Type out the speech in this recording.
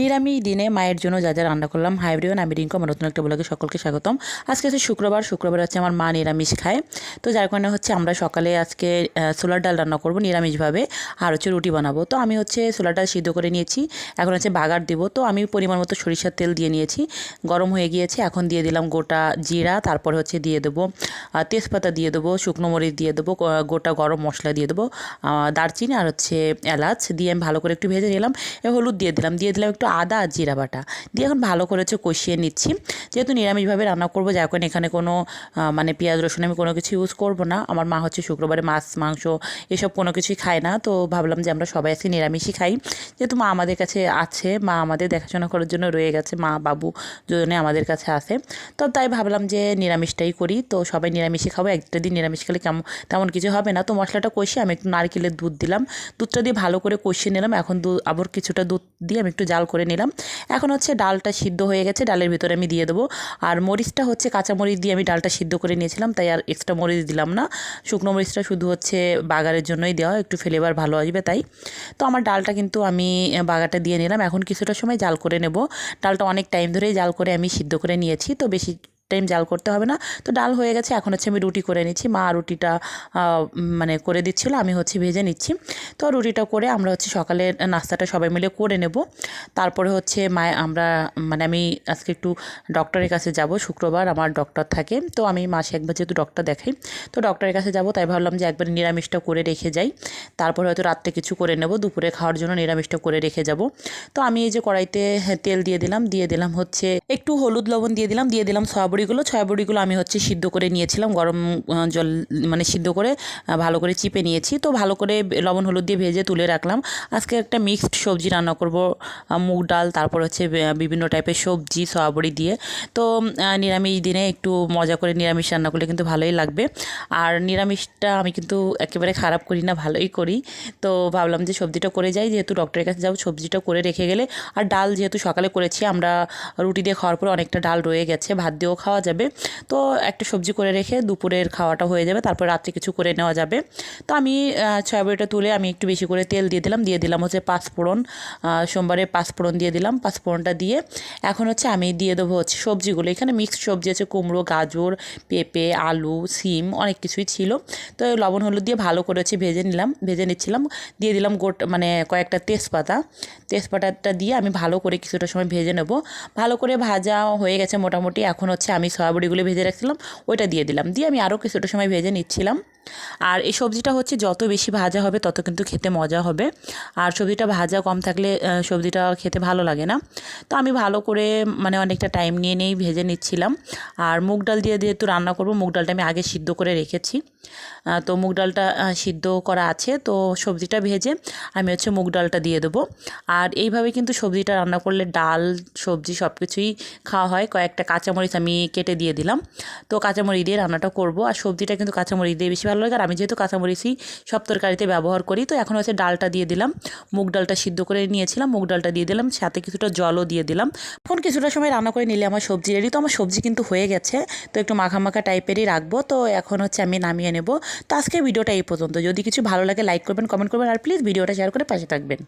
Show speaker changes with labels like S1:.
S1: নিরামিষ দিনে মায়ের জন্য যা যা রান্না করলাম। হাই এভরিওয়ান, আমি রিঙ্কু, আমার নতুন একটা ব্লগে সকলকে স্বাগতম। আজকে হচ্ছে শুক্রবার হচ্ছে আমার মা নিরামিষ খায়, তো যার কারণে হচ্ছে আমরা সকালে আজকে ছোলার ডাল রান্না করব নিরামিষভাবে, আর হচ্ছে রুটি বানাবো। তো আমি হচ্ছে ছোলার ডাল সিদ্ধ করে নিয়েছি, এখন হচ্ছে বাগার দিব। তো আমি পরিমাণ মতো সরিষার তেল দিয়ে নিয়েছি, গরম হয়ে গিয়েছে। এখন দিয়ে দিলাম গোটা জিরা, তারপরে হচ্ছে দিয়ে দেবো তেজপাতা, দিয়ে দেবো শুকনো মরিচ, দিয়ে দেবো গোটা গরম মশলা, দিয়ে দেবো দারচিনি আর হচ্ছে এলাচ দিয়ে আমি ভালো করে একটু ভেজে নিলাম। হলুদ দিয়ে দিলাম একটু আদা আর জিরা বাটা দিয়ে এখন ভালো করে হচ্ছে কষিয়ে নিচ্ছি। যেহেতু নিরামিষভাবে রান্না করবো, যার কারণে এখানে কোনো মানে পেঁয়াজ রসুন আমি কোনো কিছু ইউজ করবো না। আমার মা হচ্ছে শুক্রবারে মাছ মাংস এসব কোনো কিছুই খায় না, তো ভাবলাম যে আমরা সবাই আজকে নিরামিষই খাই। যেহেতু মা আমাদের কাছে আছে, মা আমাদের দেখাশোনা করার জন্য রয়ে গেছে, মা বাবু দুজনে আমাদের কাছে আছে, তো তাই ভাবলাম যে নিরামিষটাই করি। তো সবাই নিরামিষই খাবো, একটা দিন নিরামিষ খেলে তেমন কিছু হবে না। তো মশলাটা কষিয়ে আমি একটু নারকেলের দুধ দিলাম, দুধটা দিয়ে ভালো করে কষিয়ে নিলাম। এখন আবার কিছুটা দুধ দিয়ে আমি একটু জাল করে নিলাম। এখন হচ্ছে ডালটা সিদ্ধ হয়ে গেছে, ডালের ভিতরে আমি দিয়ে দেবো। আর মরিচটা হচ্ছে কাঁচা মরিচ দিয়ে আমি ডালটা সিদ্ধ করে নিয়েছিলাম, তাই আর এক্সট্রা মরিচ দিলাম না। শুকনো মরিচটা শুধু হচ্ছে বাগারের জন্যই দেওয়া, একটু ফ্লেভার ভালো আসবে তাই। তো আমার ডালটা কিন্তু আমি বাগারটা দিয়ে নিলাম। এখন কিছুটা সময় জাল করে নেব। ডালটা অনেক টাইম ধরেই জাল করে আমি সিদ্ধ করে নিয়েছি, তো বেশি টাইম জাল করতে হবে না। তো ডাল হয়ে গেছে, এখন হচ্ছে আমি রুটি করে নিচ্ছি। মা রুটিটা মানে করে দিচ্ছিলো, আমি হচ্ছে ভেজে নিচ্ছি। তো রুটিটা করে আমরা হচ্ছে সকালের নাস্তাটা সবাই মিলে করে নেব। তারপরে হচ্ছে মানে আমি আজকে একটু ডক্টরের কাছে যাব। শুক্রবার আমার ডক্টর থাকে, তো আমি মাসে একবার যেহেতু ডক্টর দেখাই, তো ডক্টরের কাছে যাব, তাই ভাবলাম যে একবার নিরামিষটা করে রেখে যাই। তারপরে হয়তো রাত্রে কিছু করে নেব, দুপুরে খাওয়ার জন্য নিরামিষটা করে রেখে যাব। তো আমি এই যে কড়াইতে তেল দিয়ে দিলাম হচ্ছে একটু হলুদ লবণ দিয়ে দিলাম সয়াবড়িগুলো আমি হচ্ছে সিদ্ধ করে নিয়েছিলাম, গরম জল মানে সিদ্ধ করে ভালো করে চিপে নিয়েছি। তো ভালো করে লবণ হলুদ দিয়ে ভেজে তুলে রাখলাম। আজকে একটা মিক্সড সবজি রান্না করব, মুগ ডাল, তারপর হচ্ছে বিভিন্ন টাইপের সবজি সয়াবড়ি দিয়ে। তো নিরামিষ দিনে একটু মজা করে নিরামিষ রান্না করলে কিন্তু ভালোই লাগবে। আর নিরামিষটা আমি কিন্তু একেবারে খারাপ করি না, ভালোই করি। তো ভাবলাম যে সবজিটা করে যাই, যেহেতু ডক্টরের কাছে যাবো, সবজিটা করে রেখে গেলে। আর ডাল যেহেতু সকালে করেছি, আমরা রুটি দিয়ে খাওয়ার পরে অনেকটা ডাল রয়ে গেছে, ভাত দিয়েও খাওয়া যাবে। তো একটা সবজি করে রেখে দুপুরের খাওয়াটা হয়ে যাবে, তারপর রাত্রে কিছু করে নেওয়া যাবে। তো আমি সয়াবড়িটা তুলে আমি একটু বেশি করে তেল দিয়ে দিলাম হচ্ছে পাঁচফোড়ন, সোমবারে পাঁচফোড়ন দিয়ে দিলাম। পাঁচফোড়নটা দিয়ে এখন হচ্ছে আমি দিয়ে দেবো হচ্ছে সবজিগুলো। এখানে মিক্সড সবজি আছে, কুমড়ো, গাজর, পেঁপে, আলু, সিম, অনেক কিছুই ছিল। তো লবণ হলুদ দিয়ে ভালো করে হচ্ছে ভেজে নিচ্ছিলাম। দিয়ে দিলাম মানে কয়েকটা তেজপাতাটা দিয়ে আমি ভালো করে কিছুটা সময় ভেজে নেব। ভালো করে ভাজা হয়ে গেছে মোটামুটি। এখন হচ্ছে আমি সয়াবড়িগুলো ভেজে রাখছিলাম, ওইটা দিয়ে দিলাম, দিয়ে আমি আরও কিছুটা সময় ভেজে নিচ্ছিলাম। আর এই সবজিটা হচ্ছে যত বেশি ভাজা হবে তত কিন্তু খেতে মজা হবে, আর সবজিটা ভাজা কম থাকলে সবজিটা খেতে ভালো লাগে না। তো আমি ভালো করে মানে অনেকটা টাইম নিয়ে ভেজে নিচ্ছিলাম। আর মুগ ডাল দিয়ে যেহেতু রান্না করব, মুগ ডালটা আমি আগে সিদ্ধ করে রেখেছি। তো মুগ ডালটা সিদ্ধ করা আছে, তো সবজিটা ভেজে আমি হচ্ছে মুগ ডালটা দিয়ে দেবো। আর এইভাবে কিন্তু সবজিটা রান্না করলে ডাল সবজি সব কিছুই খাওয়া হয়। কয়েকটা কাঁচামরিচ আমি কেটে দিয়ে দিলাম, তো কাঁচামরিচ দিয়ে রান্নাটা করব। আর সবজিটা কিন্তু কাঁচামরিচ দিয়ে বেশি ভালো লাগে, আর আমি যেহেতু কাঁচামরিচই সব তরকারিতে ব্যবহার করি। তো এখন হচ্ছে ডালটা দিয়ে দিলাম, মুগ ডালটা সিদ্ধ করে নিয়েছিলাম, মুগ ডালটা দিয়ে দিলাম, সাথে কিছুটা জলও দিয়ে দিলাম। এখন কিছুটা সময় রান্না করে নিলে আমার সবজি রেডি। তো আমার সবজি কিন্তু হয়ে গেছে, তো একটু মাখা মাখা টাইপেরই রাখবো। তো এখন হচ্ছে আমি নামিয়ে নেব। তো আজকে ভিডিওটা এই পর্যন্ত। যদি কিছু ভালো লাগে লাইক করবেন, কমেন্ট করবেন, আর প্লিজ ভিডিওটা শেয়ার করে পাশে থাকবেন।